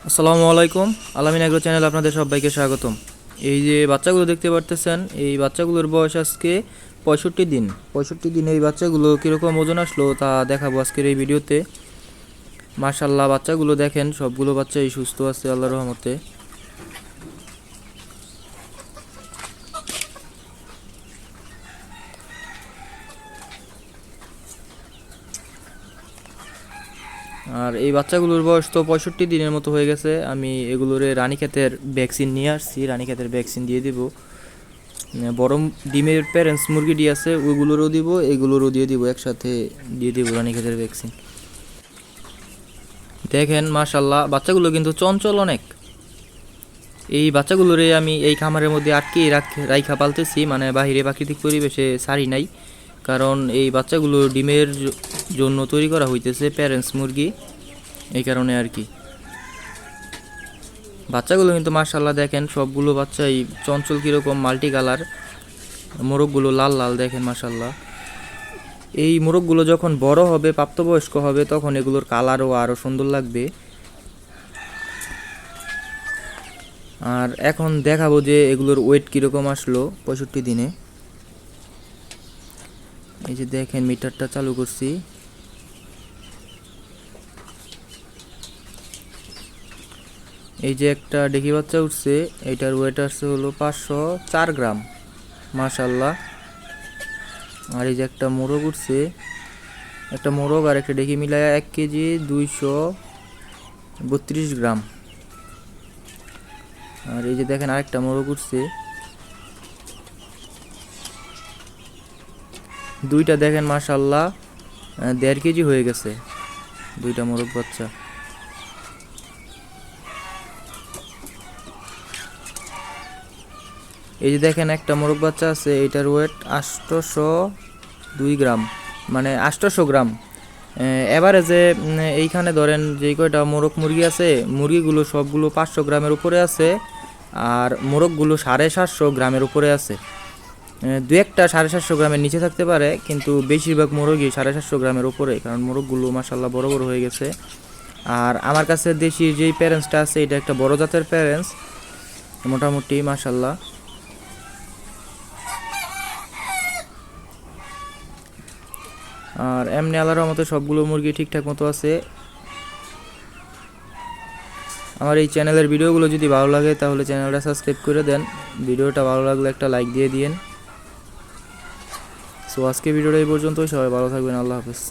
আসসালামু আলাইকুম। আলামিন এগ্রো চ্যানেল আপনাদের সবাইকে স্বাগতম। এই যে বাচ্চাগুলো দেখতে পারতেছেন, এই বাচ্চাগুলোর বয়স আজকে 65 দিন। 65 দিন এই বাচ্চাগুলো কীরকম ওজন আসলো তা দেখাবো আজকের এই ভিডিওতে। মাশাআল্লাহ, বাচ্চাগুলো দেখেন, সবগুলো বাচ্চাই সুস্থ আছে আল্লাহর রহমতে। আর এই বাচ্চাগুলোর বয়স তো 65 দিনের মতো হয়ে গেছে। আমি এগুলোরে রানীক্ষেতের ভ্যাকসিন নিয়ে আসছি, রানীক্ষেতের ভ্যাকসিন দিয়ে দিব। বড় ডিমের প্যারেন্টস মুরগিটি আছে, ওইগুলোরও দিব, এগুলোরও দিয়ে দিব, একসাথে দিয়ে দিব রানীক্ষেতের ভ্যাকসিন। দেখেন মাশাআল্লাহ, বাচ্চাগুলো কিন্তু চঞ্চল অনেক। এই বাচ্চাগুলোরে আমি এই খামারের মধ্যে আটকে রাইখা পালতেছি, মানে বাহিরে প্রাকৃতিক পরিবেশে ছাড়ি নাই। কারণ এই বাচ্চাগুলো ডিমের জন্য তৈরি করা হইতেছে প্যারেন্টস মুরগি, এই কারণে আর কি। বাচ্চাগুলো কিন্তু মাশাআল্লাহ দেখেন, সবগুলো বাচ্চাই চঞ্চল, কীরকম মাল্টি কালার। মোরগগুলো লাল লাল, দেখেন মাশাআল্লাহ। এই মোরগগুলো যখন বড় হবে, প্রাপ্তবয়স্ক হবে, তখন এগুলোর কালারও আরও সুন্দর লাগবে। আর এখন দেখাবো যে এগুলোর ওয়েট কীরকম আসলো 65 দিনে। এই যে দেখেন, মিটারটা চালু করছি। এই যে একটা ডেকি বাচ্চা উঠছে, এইটার ওয়েট আসছে হলো 504 গ্রাম, মাশাআল্লাহ। আর এই যে একটা মোরগ উঠছে, একটা মোরগ আর একটা ডেকি মিলায় 1 কেজি 232 গ্রাম। আর এই যে দেখেন আরেকটা মোরগ উঠছে, দুইটা দেখেন মাশাআল্লাহ 1.5 কেজি হয়ে গেছে, দুইটা মোরগ বাচ্চা। এই যে দেখেন একটা মোরগ বাচ্চা আছে, এটার ওয়েট 802 গ্রাম, মানে 800 গ্রাম। এভারেজে এইখানে ধরেন যেই কয়টা মোরগ মুরগি আছে, মুরগিগুলো সবগুলো 500 গ্রামের উপরে আছে, আর মোরগগুলো 750 গ্রামের উপরে আছে। দু একটা 750 গ্রামের নিচে থাকতে পারে, কিন্তু বেশিরভাগ মোরগই 750 গ্রামের উপরে, কারণ মোরগগুলো মাশাআল্লাহ বড় বড় হয়ে গেছে। আর আমার কাছে দেশি যেই প্যারেন্টসটা আছে, এটা একটা বড় জাতের প্যারেন্টস, মোটামুটি মাশাআল্লাহ। আর এমনি আল্লাহর রহমতে সবগুলো মুরগি ঠিকঠাক মতো আছে। আমার এই চ্যানেলের ভিডিওগুলো যদি ভালো লাগে তাহলে চ্যানেলটা সাবস্ক্রাইব করে দেন, ভিডিওটা ভালো লাগলে একটা লাইক দিয়ে দিন। সো আজকে ভিডিওটা এই পর্যন্তই, সবাই ভালো থাকবেন, আল্লাহ হাফেজ।